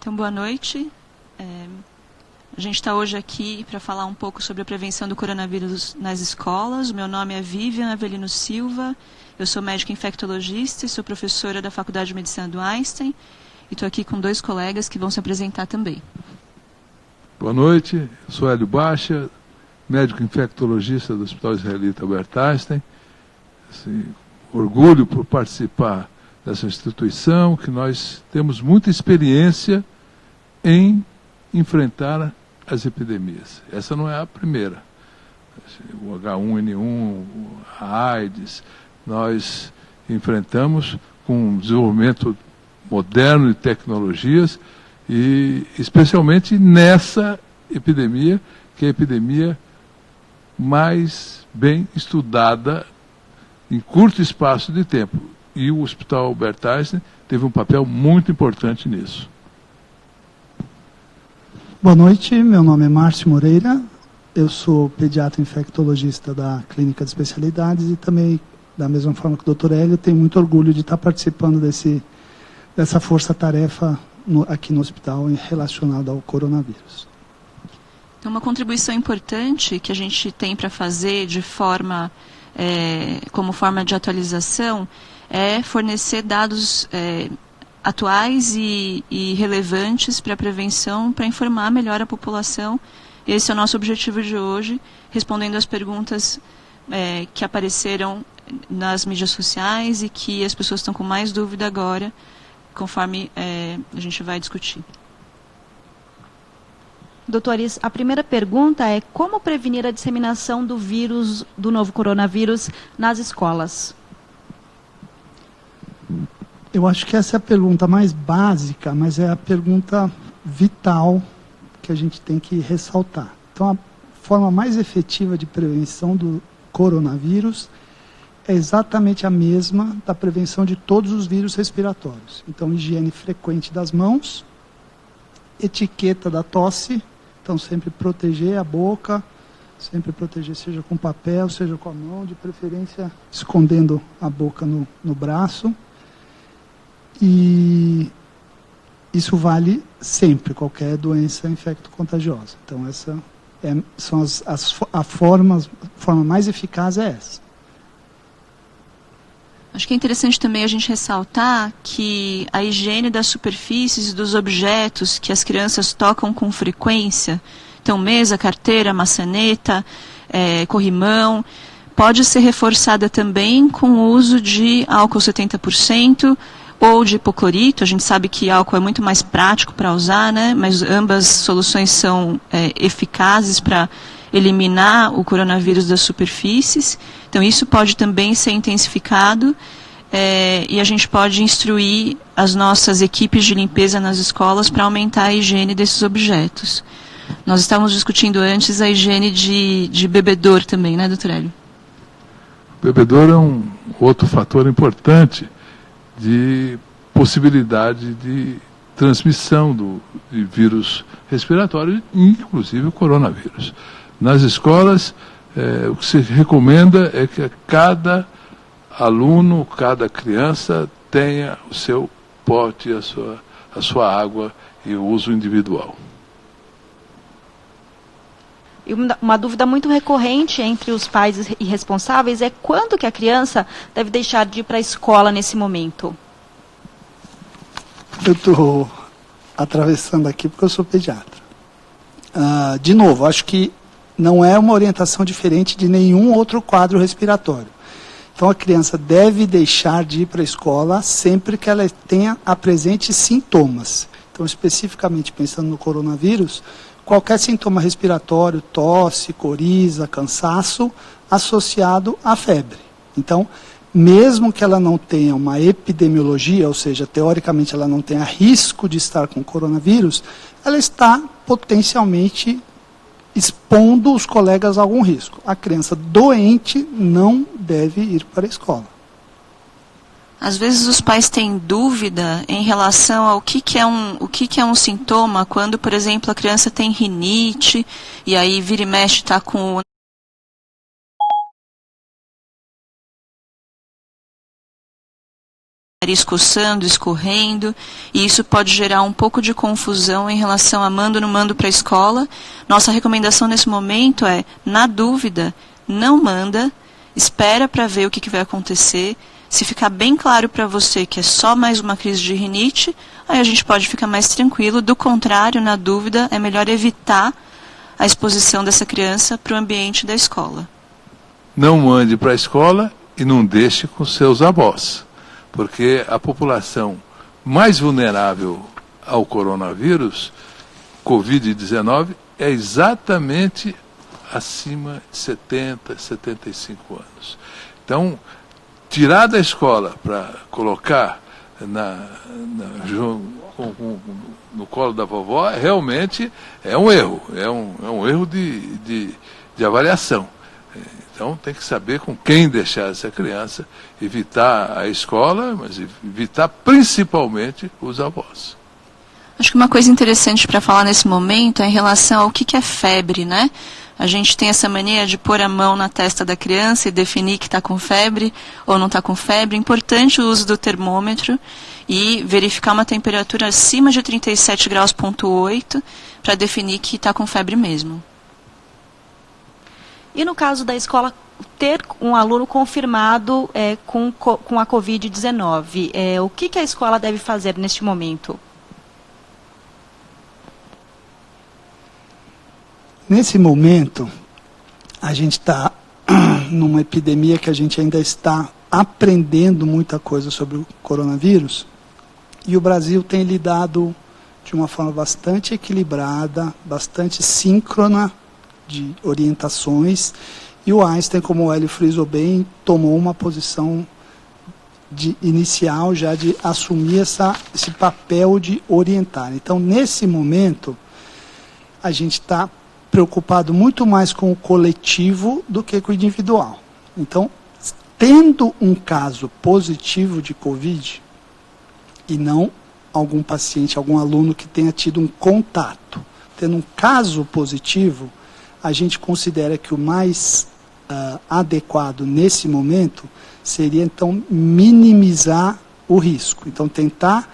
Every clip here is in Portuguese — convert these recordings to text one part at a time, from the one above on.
Então, boa noite. A gente está hoje aqui para falar um pouco sobre a prevenção do coronavírus nas escolas. O meu nome é Vivian Avelino Silva, eu sou médica infectologista e sou professora da Faculdade de Medicina do Einstein. E estou aqui com dois colegas que vão se apresentar também. Boa noite, eu sou Hélio Baixa, médico infectologista do Hospital Israelita Albert Einstein. Orgulho por participar dessa instituição, que nós temos muita experiência em enfrentar as epidemias. Essa não é a primeira. O H1N1, a AIDS, nós enfrentamos com um desenvolvimento moderno de tecnologias e especialmente nessa epidemia, que é a epidemia mais bem estudada em curto espaço de tempo. E o Hospital Albert Einstein teve um papel muito importante nisso. Boa noite, meu nome é Márcio Moreira, eu sou pediatra infectologista da Clínica de Especialidades e também, da mesma forma que o Dr. Hélio, tenho muito orgulho de estar participando dessa força-tarefa aqui no hospital relacionada ao coronavírus. Então, uma contribuição importante que a gente tem para fazer de forma, como forma de atualização é fornecer dados atuais e relevantes para a prevenção, para informar melhor a população. Esse é o nosso objetivo de hoje, respondendo às perguntas que apareceram nas mídias sociais e que as pessoas estão com mais dúvida agora, conforme a gente vai discutir. Doutores, a primeira pergunta é como prevenir a disseminação do vírus, do novo coronavírus, nas escolas? Eu acho que essa é a pergunta mais básica, mas é a pergunta vital que a gente tem que ressaltar. Então, a forma mais efetiva de prevenção do coronavírus é exatamente a mesma da prevenção de todos os vírus respiratórios. Então, higiene frequente das mãos, etiqueta da tosse, então sempre proteger a boca, sempre proteger seja com papel, seja com a mão, de preferência escondendo a boca no braço. E isso vale sempre, qualquer doença infecto-contagiosa. Então, essa são a forma mais eficaz é essa. Acho que é interessante também a gente ressaltar que a higiene das superfícies e dos objetos que as crianças tocam com frequência, então mesa, carteira, maçaneta, corrimão, pode ser reforçada também com o uso de álcool 70%, ou de hipoclorito. A gente sabe que álcool é muito mais prático para usar, né? Mas ambas soluções são eficazes para eliminar o coronavírus das superfícies. Então isso pode também ser intensificado e a gente pode instruir as nossas equipes de limpeza nas escolas para aumentar a higiene desses objetos. Nós estávamos discutindo antes a higiene de bebedor também, né, doutor Hélio? O bebedor é um outro fator importante de possibilidade de transmissão de vírus respiratório, inclusive o coronavírus. Nas escolas, o que se recomenda é que cada aluno, cada criança tenha o seu pote, a sua água e o uso individual. E uma dúvida muito recorrente entre os pais e responsáveis é quando que a criança deve deixar de ir para a escola nesse momento? Eu estou atravessando aqui porque eu sou pediatra. De novo, acho que não é uma orientação diferente de nenhum outro quadro respiratório. Então, a criança deve deixar de ir para a escola sempre que ela apresente sintomas. Então, especificamente pensando no coronavírus, qualquer sintoma respiratório, tosse, coriza, cansaço, associado à febre. Então, mesmo que ela não tenha uma epidemiologia, ou seja, teoricamente ela não tenha risco de estar com coronavírus, ela está potencialmente expondo os colegas a algum risco. A criança doente não deve ir para a escola. Às vezes os pais têm dúvida em relação ao que é um sintoma quando, por exemplo, a criança tem rinite e aí vira e mexe está com o nariz coçando, escorrendo, e isso pode gerar um pouco de confusão em relação a mando ou não mando para a escola. Nossa recomendação nesse momento é, na dúvida, não manda, espera para ver o que vai acontecer. Se ficar bem claro para você que é só mais uma crise de rinite, aí a gente pode ficar mais tranquilo. Do contrário, na dúvida, é melhor evitar a exposição dessa criança para o ambiente da escola. Não mande para a escola e não deixe com seus avós, porque a população mais vulnerável ao coronavírus, Covid-19, é exatamente acima de 70, 75 anos. Então, tirar da escola para colocar no colo da vovó realmente é um erro, é um erro de avaliação. Então tem que saber com quem deixar essa criança, evitar a escola, mas evitar principalmente os avós. Acho que uma coisa interessante para falar nesse momento é em relação ao que é febre, né? A gente tem essa mania de pôr a mão na testa da criança e definir que está com febre ou não está com febre. É importante o uso do termômetro e verificar uma temperatura acima de 37,8 graus para definir que está com febre mesmo. E no caso da escola ter um aluno confirmado com a Covid-19, o que a escola deve fazer neste momento? Nesse momento, a gente está numa epidemia que a gente ainda está aprendendo muita coisa sobre o coronavírus, e o Brasil tem lidado de uma forma bastante equilibrada, bastante síncrona de orientações, e o Einstein, como o Hélio frisou bem, tomou uma posição inicial já de assumir esse papel de orientar. Então, nesse momento, a gente está preocupado muito mais com o coletivo do que com o individual. Então, tendo um caso positivo de Covid, e não algum paciente, algum aluno que tenha tido um contato, tendo um caso positivo, a gente considera que o mais adequado nesse momento seria, então, minimizar o risco. Então, tentar,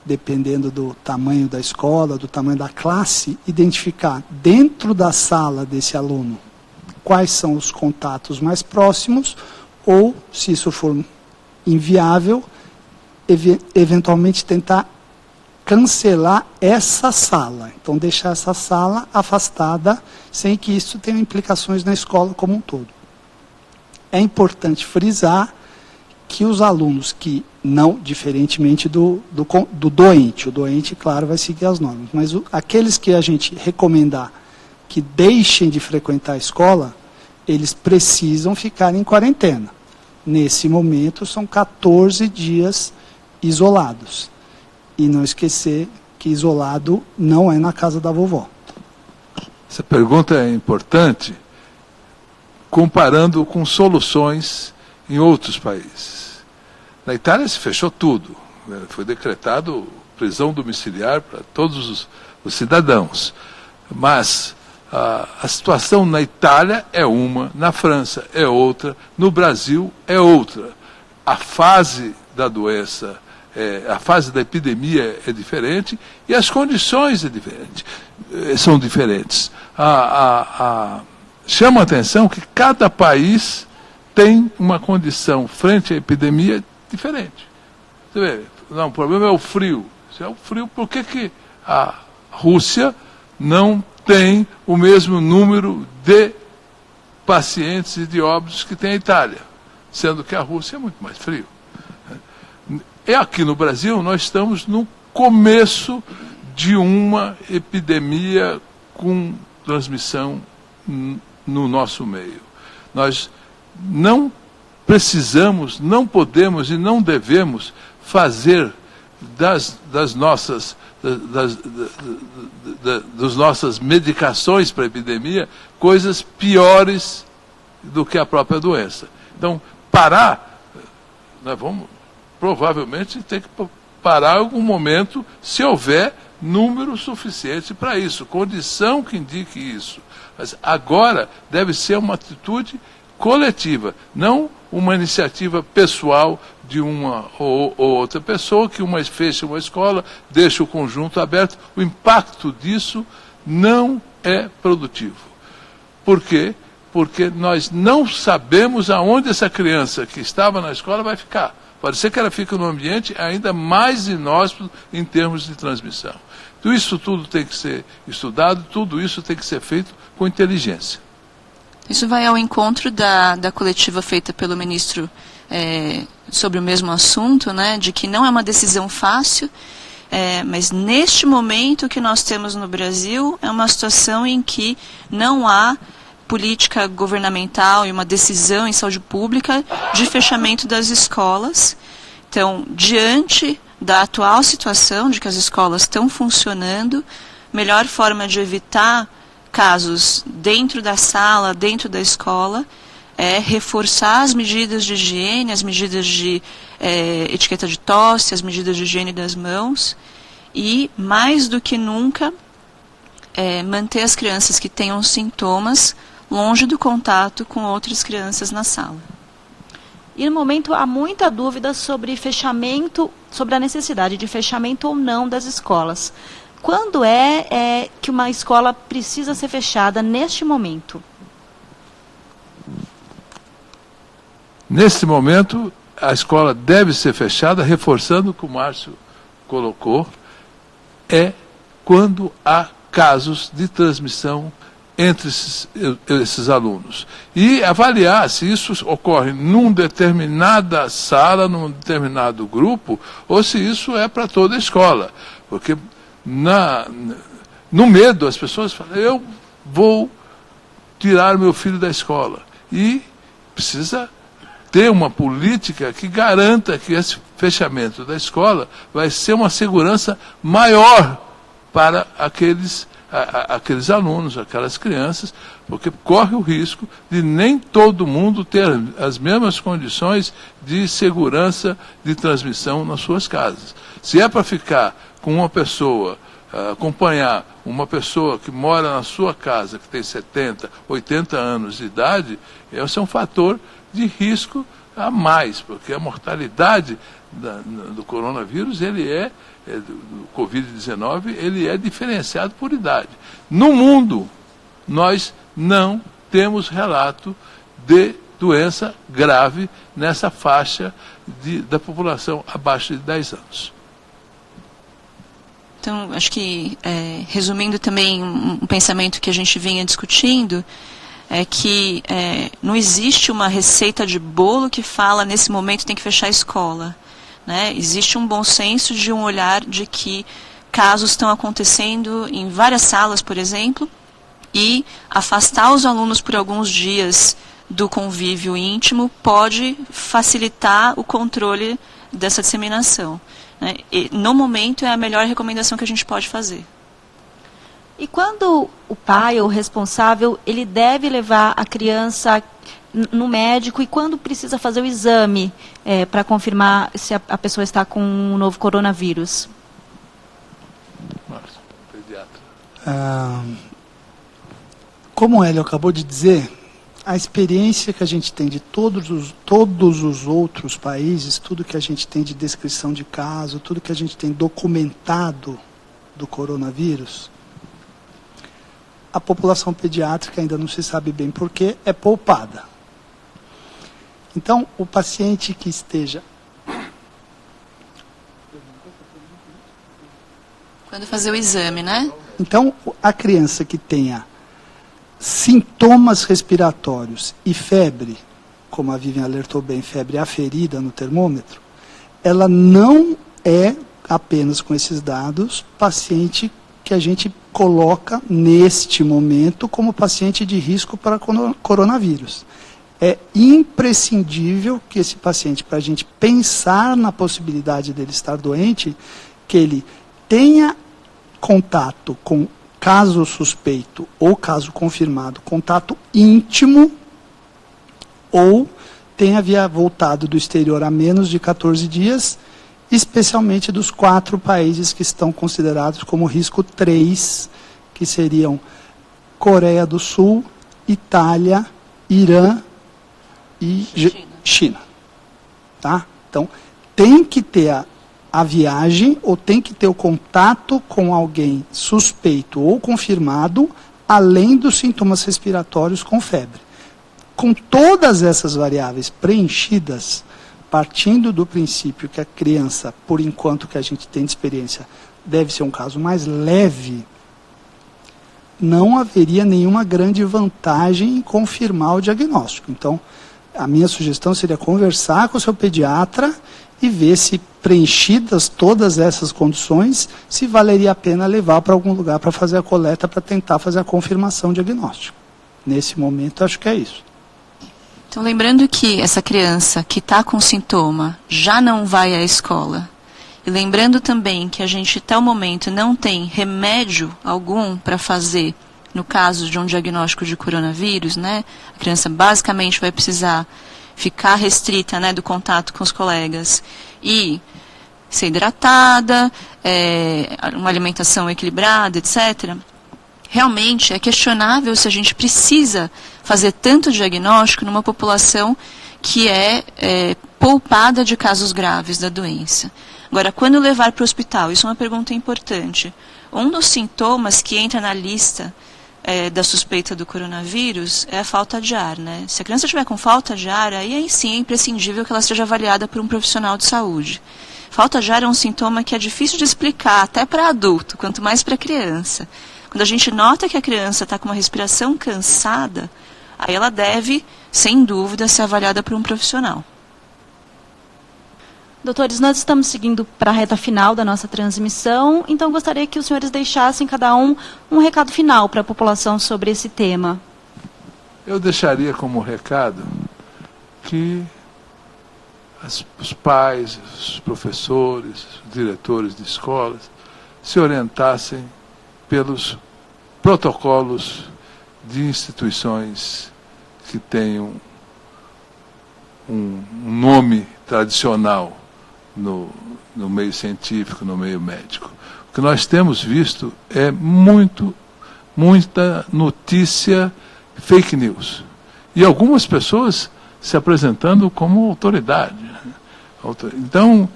dependendo do tamanho da escola, do tamanho da classe, identificar dentro da sala desse aluno quais são os contatos mais próximos, ou, se isso for inviável, eventualmente tentar cancelar essa sala. Então, deixar essa sala afastada, sem que isso tenha implicações na escola como um todo. É importante frisar que os alunos que não, diferentemente do doente, o doente, claro, vai seguir as normas, mas aqueles que a gente recomendar que deixem de frequentar a escola, eles precisam ficar em quarentena. Nesse momento, são 14 dias isolados. E não esquecer que isolado não é na casa da vovó. Essa pergunta é importante, comparando com soluções em outros países. Na Itália se fechou tudo, foi decretado prisão domiciliar para todos os cidadãos, mas a situação na Itália é uma, na França é outra, no Brasil é outra. A fase da doença, a fase da epidemia é diferente e as condições são diferentes. Chama a atenção que cada país tem uma condição frente à epidemia diferente. Você vê, não, o problema é o frio. Se é o frio, por que a Rússia não tem o mesmo número de pacientes e de óbitos que tem a Itália, sendo que a Rússia é muito mais frio? E aqui no Brasil nós estamos no começo de uma epidemia com transmissão no nosso meio. Nós não precisamos, não podemos e não devemos fazer das nossas medicações para a epidemia coisas piores do que a própria doença. Então, parar, nós vamos provavelmente ter que parar em algum momento, se houver número suficiente para isso, condição que indique isso. Mas agora deve ser uma atitude coletiva, não uma iniciativa pessoal de uma ou outra pessoa, que fecha uma escola, deixa o conjunto aberto. O impacto disso não é produtivo. Por quê? Porque nós não sabemos aonde essa criança que estava na escola vai ficar. Pode ser que ela fique num ambiente ainda mais inóspito em termos de transmissão. Então, isso tudo tem que ser estudado, tudo isso tem que ser feito com inteligência. Isso vai ao encontro da coletiva feita pelo ministro sobre o mesmo assunto, né, de que não é uma decisão fácil, mas neste momento que nós temos no Brasil é uma situação em que não há política governamental e uma decisão em saúde pública de fechamento das escolas. Então, diante da atual situação de que as escolas estão funcionando, melhor forma de evitar casos dentro da sala, dentro da escola, é reforçar as medidas de higiene, as medidas de etiqueta de tosse, as medidas de higiene das mãos e, mais do que nunca, manter as crianças que tenham sintomas longe do contato com outras crianças na sala. E no momento há muita dúvida sobre fechamento, sobre a necessidade de fechamento ou não das escolas. Quando é que uma escola precisa ser fechada neste momento? Neste momento, a escola deve ser fechada, reforçando o que o Márcio colocou, quando há casos de transmissão entre esses alunos. E avaliar se isso ocorre numa determinada sala, num determinado grupo, ou se isso é para toda a escola. Porque no medo as pessoas falam, eu vou tirar meu filho da escola. E precisa ter uma política que garanta que esse fechamento da escola vai ser uma segurança maior para aqueles alunos, aquelas crianças, porque corre o risco de nem todo mundo ter as mesmas condições de segurança de transmissão nas suas casas. Se é para ficar com uma pessoa, acompanhar uma pessoa que mora na sua casa, que tem 70, 80 anos de idade, esse é um fator de risco a mais, porque a mortalidade do coronavírus, do Covid-19, ele é diferenciado por idade. No mundo, nós não temos relato de doença grave nessa faixa da população abaixo de 10 anos. Então, acho que, resumindo também um pensamento que a gente vinha discutindo, é que não existe uma receita de bolo que fala, nesse momento tem que fechar a escola. Né? Existe um bom senso de um olhar de que casos estão acontecendo em várias salas, por exemplo, e afastar os alunos por alguns dias do convívio íntimo pode facilitar o controle dessa disseminação. Né? E, no momento, é a melhor recomendação que a gente pode fazer. E quando o pai ou o responsável, ele deve levar a criança no médico e quando precisa fazer o exame para confirmar se a pessoa está com um novo coronavírus? Márcio, pediatra. Como o Hélio acabou de dizer, a experiência que a gente tem de todos os outros países, tudo que a gente tem de descrição de caso, tudo que a gente tem documentado do coronavírus, a população pediátrica, ainda não se sabe bem porquê, é poupada. Então, o paciente que esteja... Quando fazer o exame, né? Então, a criança que tenha sintomas respiratórios e febre, como a Vivian alertou bem, febre aferida no termômetro, ela não é, apenas com esses dados, paciente que a gente coloca neste momento como paciente de risco para coronavírus. É imprescindível que esse paciente, para a gente pensar na possibilidade dele estar doente, que ele tenha contato com caso suspeito ou caso confirmado, contato íntimo, ou tenha voltado do exterior há menos de 14 dias, especialmente dos 4 países que estão considerados como risco 3, que seriam Coreia do Sul, Itália, Irã China. Tá? Então, tem que ter a viagem ou tem que ter o contato com alguém suspeito ou confirmado, além dos sintomas respiratórios com febre. Com todas essas variáveis preenchidas, partindo do princípio que a criança, por enquanto que a gente tem de experiência, deve ser um caso mais leve, não haveria nenhuma grande vantagem em confirmar o diagnóstico. Então, a minha sugestão seria conversar com o seu pediatra e ver se, preenchidas todas essas condições, se valeria a pena levar para algum lugar para fazer a coleta, para tentar fazer a confirmação diagnóstica. Nesse momento, acho que é isso. Então, lembrando que essa criança que está com sintoma já não vai à escola, e lembrando também que a gente, até o momento, não tem remédio algum para fazer, no caso de um diagnóstico de coronavírus, né? A criança basicamente vai precisar ficar restrita, né, do contato com os colegas e ser hidratada, uma alimentação equilibrada, etc. Realmente é questionável se a gente precisa fazer tanto diagnóstico numa população que é poupada de casos graves da doença. Agora, quando levar para o hospital? Isso é uma pergunta importante. Um dos sintomas que entra na lista da suspeita do coronavírus é a falta de ar, né? Se a criança estiver com falta de ar, aí sim é imprescindível que ela seja avaliada por um profissional de saúde. Falta de ar é um sintoma que é difícil de explicar, até para adulto, quanto mais para criança. Quando a gente nota que a criança está com uma respiração cansada, aí ela deve, sem dúvida, ser avaliada por um profissional. Doutores, nós estamos seguindo para a reta final da nossa transmissão, então gostaria que os senhores deixassem cada um recado final para a população sobre esse tema. Eu deixaria como recado que os pais, os professores, os diretores de escolas se orientassem pelos protocolos de instituições que tenham um nome tradicional no meio científico, no meio médico. O que nós temos visto é muita notícia fake news. E algumas pessoas se apresentando como autoridade. Então,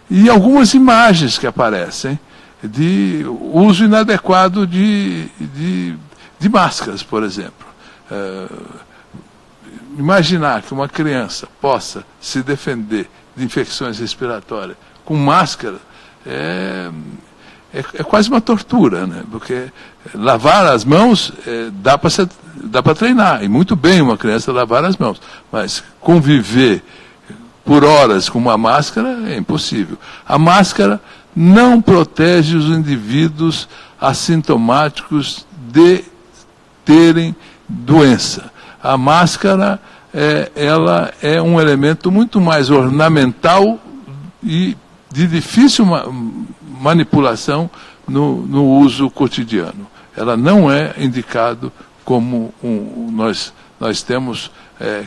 e algumas imagens que aparecem de uso inadequado de máscaras, por exemplo. Imaginar que uma criança possa se defender de infecções respiratórias com máscara é quase uma tortura, né? Porque lavar as mãos dá para treinar, e muito bem uma criança lavar as mãos, mas conviver por horas com uma máscara é impossível. A máscara não protege os indivíduos assintomáticos de terem doença. A máscara ela é um elemento muito mais ornamental e de difícil manipulação no uso cotidiano. Ela não é indicado como nós temos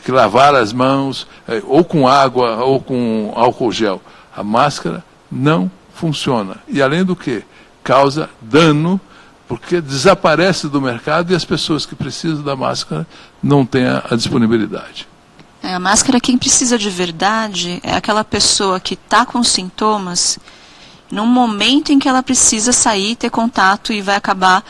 que lavar as mãos ou com água ou com álcool gel. A máscara não funciona. E além do que, causa dano, porque desaparece do mercado e as pessoas que precisam da máscara não têm a disponibilidade. A máscara, quem precisa de verdade, é aquela pessoa que está com sintomas no momento em que ela precisa sair, ter contato e vai acabar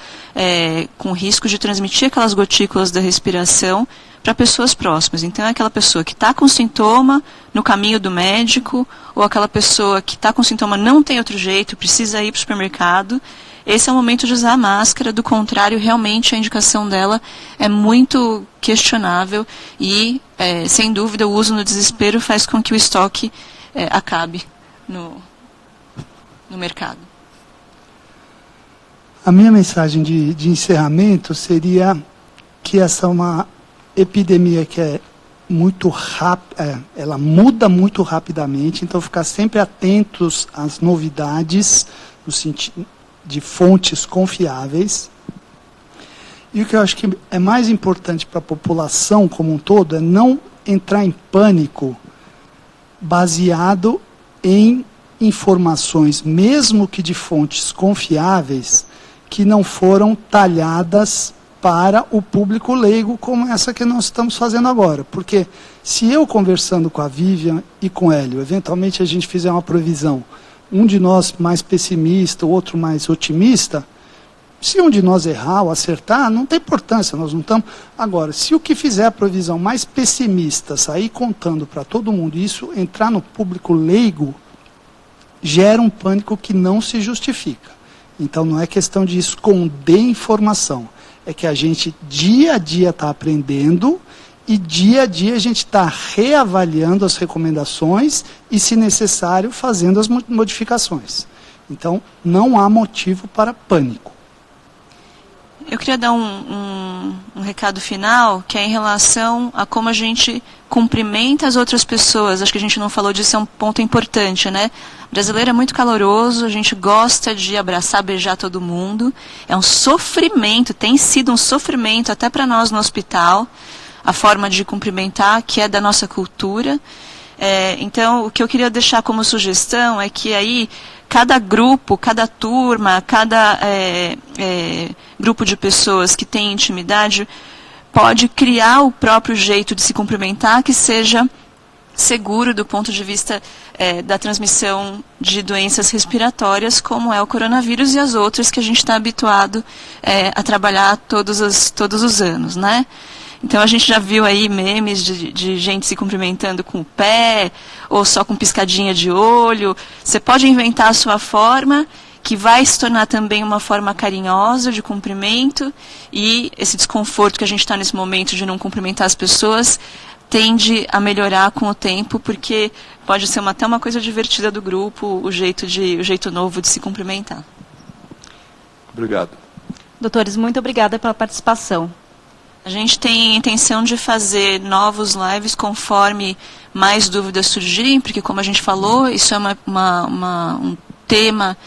com o risco de transmitir aquelas gotículas da respiração para pessoas próximas. Então é aquela pessoa que está com sintoma no caminho do médico, ou aquela pessoa que está com sintoma não tem outro jeito, precisa ir para o supermercado. Esse é o momento de usar a máscara, do contrário, realmente a indicação dela é muito questionável e, sem dúvida, o uso no desespero faz com que o estoque acabe no mercado. A minha mensagem de encerramento seria que essa é uma epidemia que é muito rápida, ela muda muito rapidamente, então ficar sempre atentos às novidades, no sentido de fontes confiáveis. E o que eu acho que é mais importante para a população como um todo é não entrar em pânico baseado em informações, mesmo que de fontes confiáveis, que não foram talhadas para o público leigo, como essa que nós estamos fazendo agora. Porque se eu, conversando com a Vivian e com o Hélio, eventualmente a gente fizer uma previsão, um de nós mais pessimista, o outro mais otimista, se um de nós errar ou acertar, não tem importância, nós não estamos... Agora, se o que fizer a previsão mais pessimista sair contando para todo mundo, e isso entrar no público leigo, gera um pânico que não se justifica. Então, não é questão de esconder informação, é que a gente, dia a dia, está aprendendo e, dia a dia, a gente está reavaliando as recomendações e, se necessário, fazendo as modificações. Então, não há motivo para pânico. Eu queria dar um recado final, que é em relação a como a gente cumprimenta as outras pessoas. Acho que a gente não falou disso, é um ponto importante, né? O brasileiro é muito caloroso, a gente gosta de abraçar, beijar todo mundo. É um sofrimento, tem sido um sofrimento até para nós no hospital, a forma de cumprimentar, que é da nossa cultura. Então, o que eu queria deixar como sugestão é que aí cada grupo, cada turma, cada grupo de pessoas que tem intimidade pode criar o próprio jeito de se cumprimentar que seja seguro do ponto de vista da transmissão de doenças respiratórias, como é o coronavírus e as outras que a gente está habituado a trabalhar todos os anos, né? Então a gente já viu aí memes de gente se cumprimentando com o pé, ou só com piscadinha de olho. Você pode inventar a sua forma, que vai se tornar também uma forma carinhosa de cumprimento, e esse desconforto que a gente está nesse momento de não cumprimentar as pessoas tende a melhorar com o tempo, porque pode ser até uma coisa divertida do grupo, o jeito novo de se cumprimentar. Obrigado. Doutores, muito obrigada pela participação. A gente tem a intenção de fazer novos lives conforme mais dúvidas surgirem, porque, como a gente falou, isso é um tema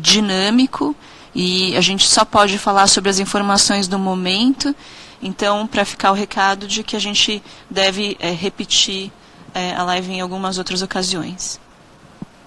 dinâmico e a gente só pode falar sobre as informações do momento. Então, para ficar o recado de que a gente deve repetir a live em algumas outras ocasiões.